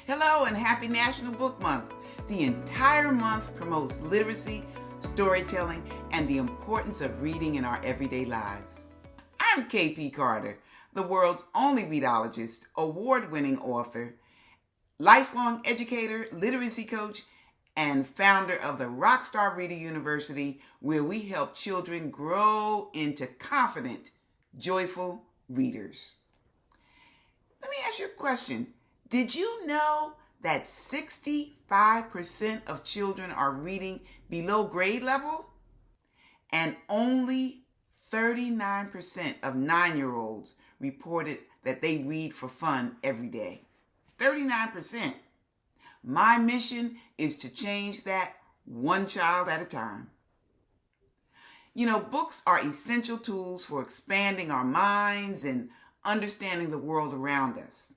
Hello and happy National Book Month. The entire month promotes literacy, storytelling, and the importance of reading in our everyday lives. I'm KP Carter, the world's only readologist, award-winning author, lifelong educator, literacy coach, and founder of the Rockstar Reader University, where we help children grow into confident, joyful readers. Let me ask you a question. Did you know that 65% of children are reading below grade level? And only 39% of 9-year-olds reported that they read for fun every day. 39%. My mission is to change that one child at a time. You know, books are essential tools for expanding our minds and understanding the world around us.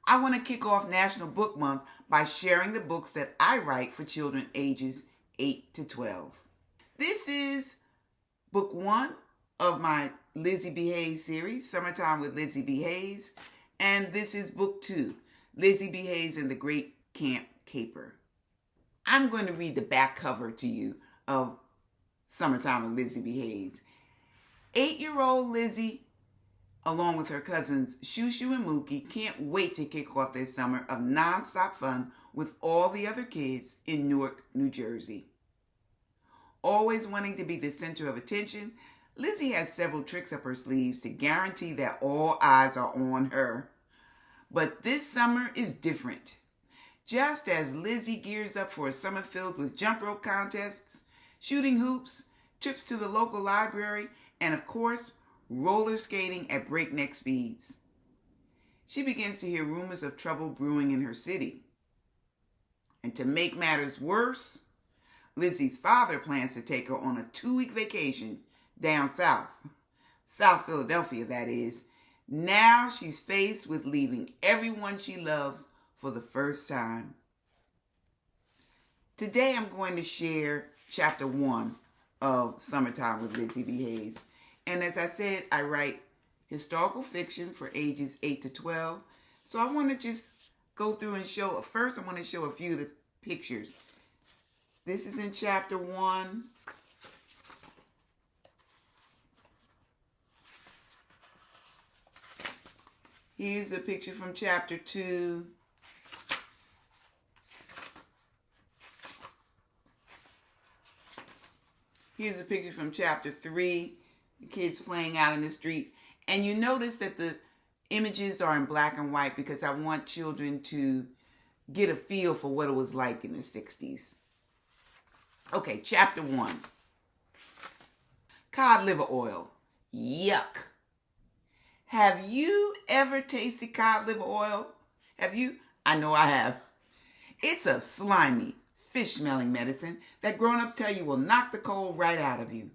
I want to kick off National Book Month by sharing the books that I write for children ages 8 to 12. This is book 1 of my Lizzie B series, Summertime with Lizzie B, and this is book 2, Lizzie B and the Great Camp Caper. I'm going to read the back cover to you of Summertime with Lizzie B. 8-year-old Lizzie, along with her cousins Shu Shu and Mookie, can't wait to kick off their summer of non-stop fun with all the other kids in Newark, New Jersey. Always wanting to be the center of attention, Lizzie has several tricks up her sleeves to guarantee that all eyes are on her. But this summer is different. Just as Lizzie gears up for a summer filled with jump rope contests, shooting hoops, trips to the local library, and of course, roller skating at breakneck speeds. She begins to hear rumors of trouble brewing in her city. And to make matters worse, Lizzie's father plans to take her on a 2-week vacation down south. South Philadelphia, that is. Now she's faced with leaving everyone she loves for the first time. Today I'm going to share chapter 1 of Summertime with Lizzie B. And as I said, I write historical fiction for ages 8 to 12. So I want to just go through and show, first I want to show a few of the pictures. This is in chapter 1. Here's a picture from chapter 2. Here's a picture from chapter 3. The kids playing out in the street. And you notice that the images are in black and white because I want children to get a feel for what it was like in the 60s. Okay, chapter 1. Cod liver oil. Yuck. Have you ever tasted cod liver oil? Have you? I know I have. It's a slimy, fish-smelling medicine that grown-ups tell you will knock the cold right out of you.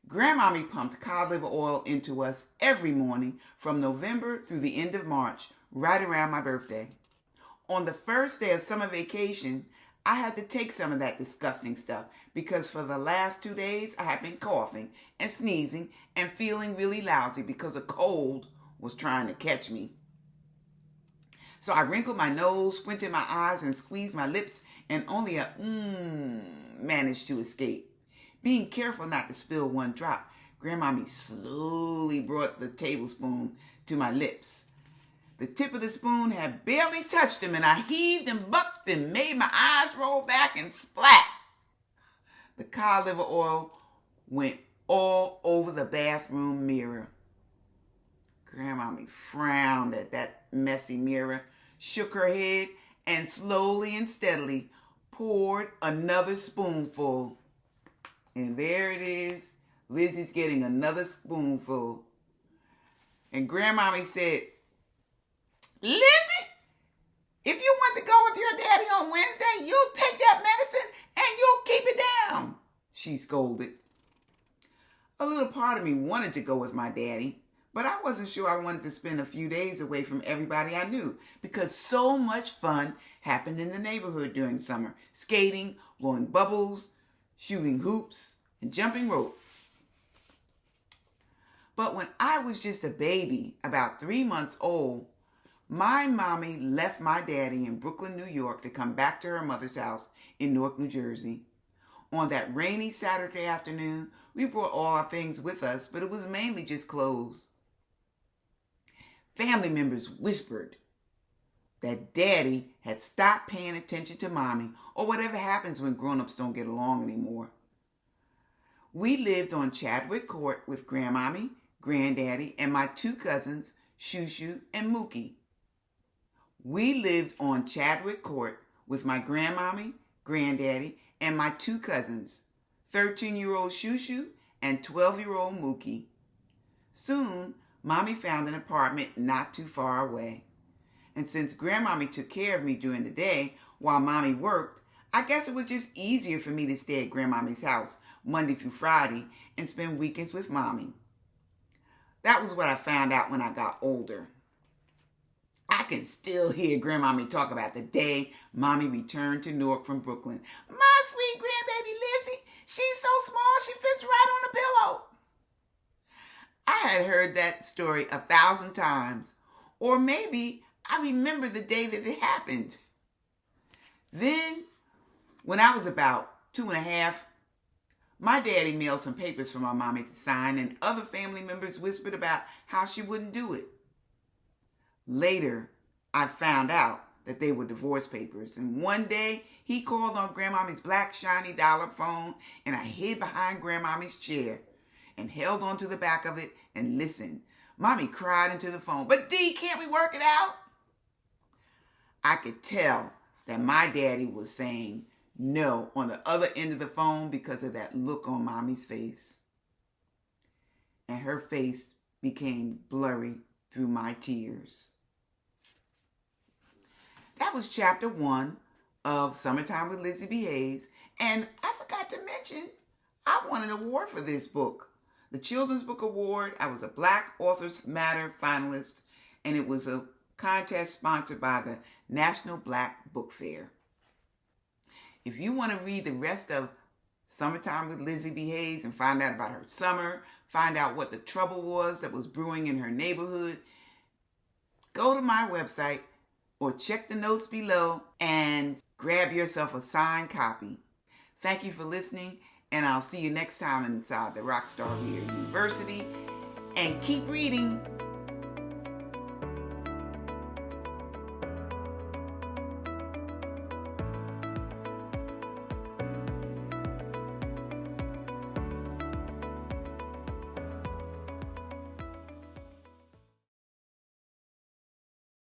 Grandmommy pumped cod liver oil into us every morning from November through the end of March, right around my birthday. On the first day of summer vacation, I had to take some of that disgusting stuff because for the last 2 days I had been coughing and sneezing and feeling really lousy because a cold was trying to catch me. So I wrinkled my nose, squinted my eyes, and squeezed my lips, and only a managed to escape. Being careful not to spill one drop, Grandmommy slowly brought the tablespoon to my lips. The tip of the spoon had barely touched him, and I heaved and bucked and made my eyes roll back and splat. The cod liver oil went all over the bathroom mirror. Grandmommy frowned at that messy mirror, shook her head, and slowly and steadily poured another spoonful. And there it is. Lizzie's getting another spoonful. And Grandmommy said, "Lizzie, if you want to go with your daddy on Wednesday, you'll take that medicine and you'll keep it down," she scolded. A little part of me wanted to go with my daddy, but I wasn't sure I wanted to spend a few days away from everybody I knew because so much fun happened in the neighborhood during summer. Skating, blowing bubbles, shooting hoops, and jumping rope. But when I was just a baby, about 3 months old, My mommy left my daddy in Brooklyn, New York to come back to her mother's house in Newark, New Jersey. On that rainy Saturday afternoon, we brought all our things with us, but it was mainly just clothes. Family members whispered that Daddy had stopped paying attention to Mommy, or whatever happens when grown-ups don't get along anymore. We lived on Chadwick Court with Grandmommy, Granddaddy, and my two cousins, Shu Shu and Mookie. We lived on Chadwick Court with my Grandmommy, Granddaddy, and my two cousins, 13-year-old Shu Shu and 12-year-old Mookie. Soon, Mommy found an apartment not too far away. And since Grandmommy took care of me during the day while Mommy worked, I guess it was just easier for me to stay at Grandmommy's house Monday through Friday and spend weekends with Mommy. That was what I found out when I got older. I can still hear Grandmommy talk about the day Mommy returned to Newark from Brooklyn. My sweet grandbaby Lizzie, she's so small she fits right on the pillow. I had heard that story 1,000 times, or maybe I remember the day that it happened. Then, when I was about 2.5, my daddy mailed some papers for my mommy to sign, and other family members whispered about how she wouldn't do it. Later, I found out that they were divorce papers, and one day he called on Grandmommy's black shiny dollar phone, and I hid behind Grandmommy's chair and held onto the back of it and listened. Mommy cried into the phone, "But Dee, can't we work it out?" I could tell that my daddy was saying no on the other end of the phone because of that look on Mommy's face. And her face became blurry through my tears. That was chapter 1 of Summertime with Lizzie B. And I forgot to mention, I won an award for this book. The Children's Book Award. I was a Black Authors Matter finalist, and it was a contest sponsored by the National Black Book Fair. If you want to read the rest of Summertime with Lizzie B. and find out about her summer, find out what the trouble was that was brewing in her neighborhood, go to my website or check the notes below and grab yourself a signed copy. Thank you for listening, and I'll see you next time inside the Rockstar Reader University. And keep reading.